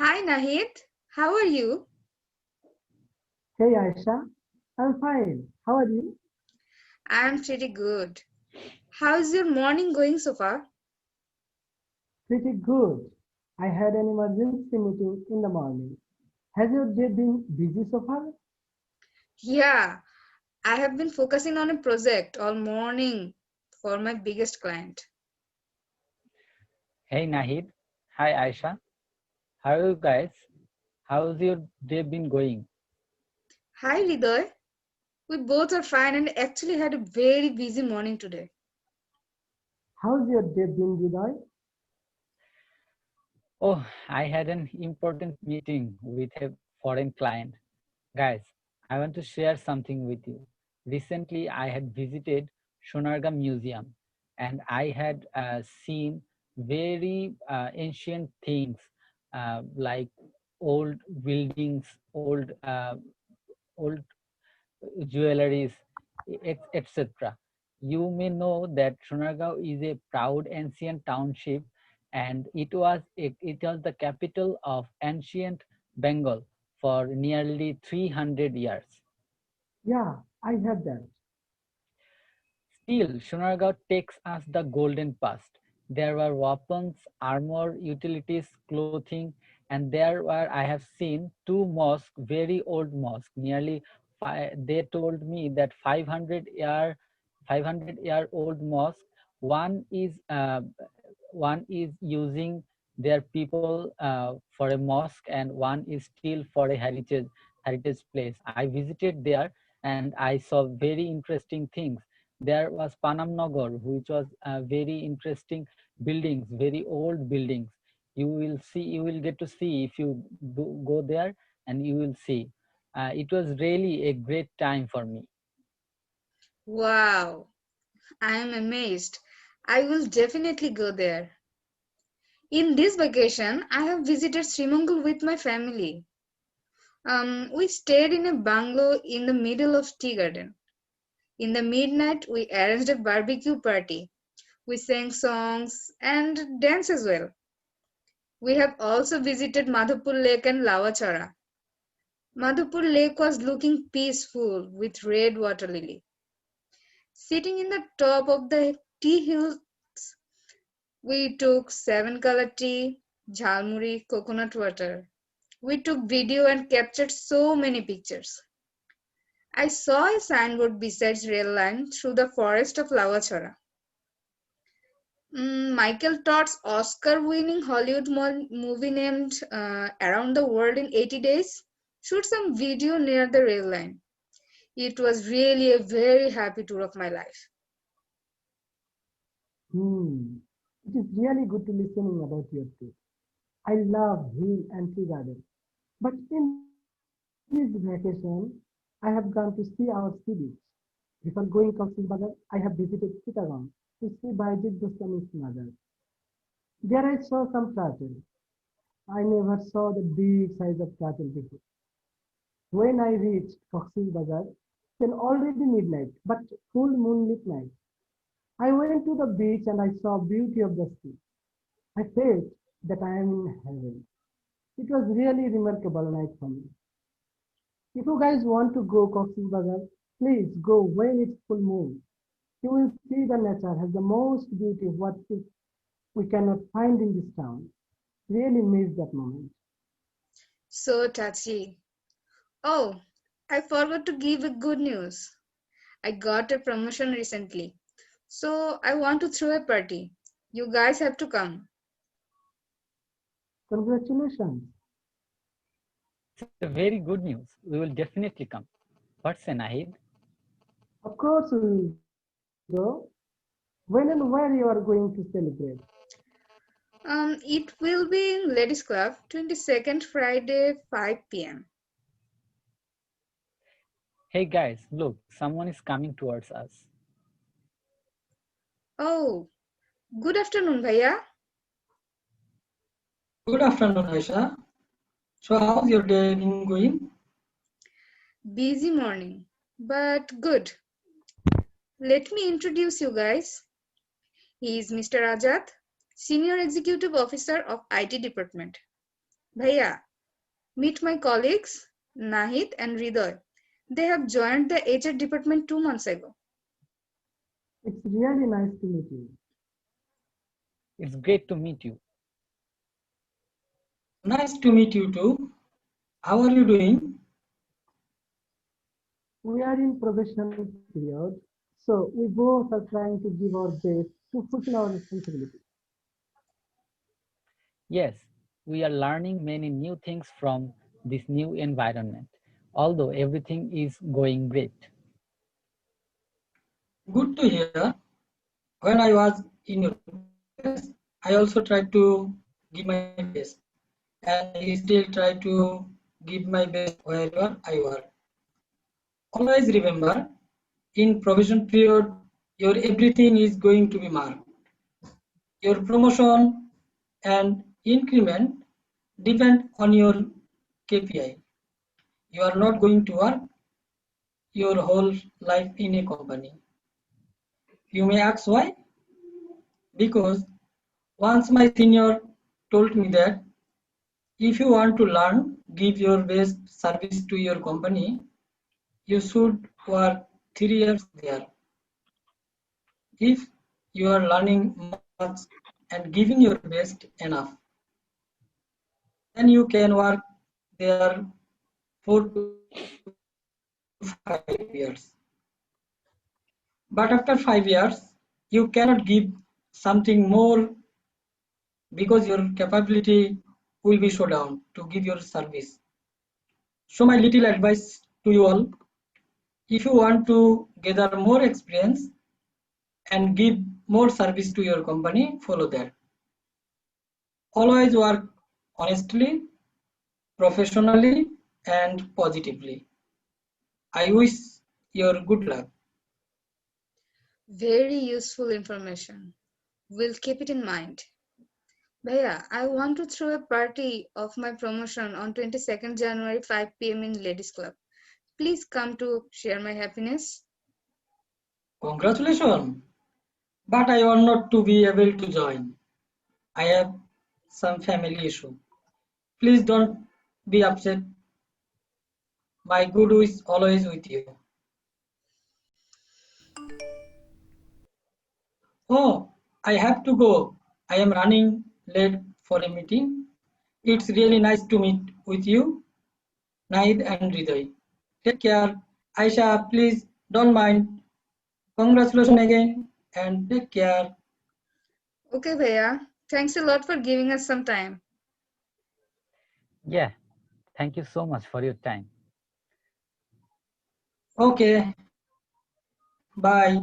Hi Nahid, how are you? Hey Aisha, I'm fine. How are you? I'm pretty good. How's your morning going so far? Pretty good. I had an emergency meeting in the morning. Has your day been busy so far? Yeah, I have been focusing on a project all morning for my biggest client. Hey Nahid. Hi Aisha. How are you guys? How's your day been going? Hi Ridoy, we both are fine and actually had a very busy morning today. How's your day been, Vidoy? Oh, I had an important meeting with a foreign client. Guys, I want to share something with you. Recently, I had visited Sonarga Museum and I had seen very ancient things like old buildings, old jewelries, etc. You may know that Sonargaon is a proud ancient township and it was the capital of ancient Bengal for nearly 300 years. Yeah, I heard that. Still, Sonargaon takes us the golden past. There were weapons, armor, utilities, clothing, and there were I have seen two mosques, very old mosques, nearly they told me that 500-year old mosque. One is one is using their people for a mosque, and one is still for a heritage place. I visited there and I saw very interesting things. There was Panam Nagar, which was very interesting buildings, very old buildings. You will get to see if you go there, and you will see. It was really a great time for me. Wow, I am amazed. I will definitely go there. In this vacation, I have visited Srimangal with my family. We stayed in a bungalow in the middle of tea garden. In the midnight, we arranged a barbecue party. We sang songs and danced as well. We have also visited Madhupur Lake and Lavachara. Madhupur Lake was looking peaceful with red water lily. Sitting in the top of the tea hills, we took seven color tea, jhalmuri, coconut water. We took video and captured so many pictures. I saw a signboard beside rail line through the forest of Lavachara. Michael Todd's Oscar-winning Hollywood movie named Around the World in 80 Days shoot some video near the rail line. It was really a very happy tour of my life. Hmm. It is really good to listening about your trip. I love hill and tea garden. But in this vacation, I have gone to see our sea beach. Before going Cox's Bazar, I have visited Chittagong to see Baijit Goswami's mother. There I saw some turtle. I never saw the big size of turtle before. When I reached Cox's Bazar, then already midnight, but full moonlit night. I went to the beach and I saw beauty of the sea. I felt that I am in heaven. It was really remarkable night for me. If you guys want to go Cox's Bazar, please go when it's full moon. You will see the nature has the most beauty of what we cannot find in this town. Really miss that moment. So touchy. Oh, I forgot to give a good news. I got a promotion recently. So I want to throw a party. You guys have to come. Congratulations. It's a very good news. We will definitely come. What's an Nahid? Of course we will go. When and where you are going to celebrate? It will be in Ladies Club, 22nd Friday, 5 p.m. Hey guys, look, someone is coming towards us. Oh, good afternoon, Bhaiya. Good afternoon, Aisha. So, how's your day been going? Busy morning, but good. Let me introduce you guys. He is Mr. Ajat, Senior Executive Officer of IT Department. Bhaiya, meet my colleagues, Nahid and Ridoy. They have joined the HR department 2 months ago. It's really nice to meet you. It's great to meet you. Nice to meet you too. How are you doing? We are in probation period, so we both are trying to give our best to fulfill our responsibility. Yes, we are learning many new things from this new environment, although everything is going great. Good to hear. When I was in your place, I also tried to give my best, and I still try to give my best wherever I work. Always remember, in probation period, your everything is going to be marked. Your promotion and increment depend on your KPI. You are not going to work your whole life in a company. You may ask why? Because once my senior told me that if you want to learn, give your best service to your company, you should work 3 years there. If you are learning much and giving your best enough, then you can work there 4 to 5 years. But after 5 years, you cannot give something more because your capability will be so down to give your service. So my little advice to you all, if you want to gather more experience and give more service to your company, follow that. Always work honestly, professionally, and positively. I wish your good luck. Very useful information. We'll keep it in mind. Bhaiya, I want to throw a party of my promotion on 22nd January 5 p.m. in Ladies Club. Please come to share my happiness. Congratulations! But I want not to be able to join. I have some family issue. Please don't be upset. My good wish always with you. Oh, I have to go. I am running late for a meeting. It's really nice to meet with you, Nahid and Hriday. Take care. Aisha, please don't mind. Congratulations again and take care. Okay, Bhaiya. Thanks a lot for giving us some time. Yeah, thank you so much for your time. Okay, bye.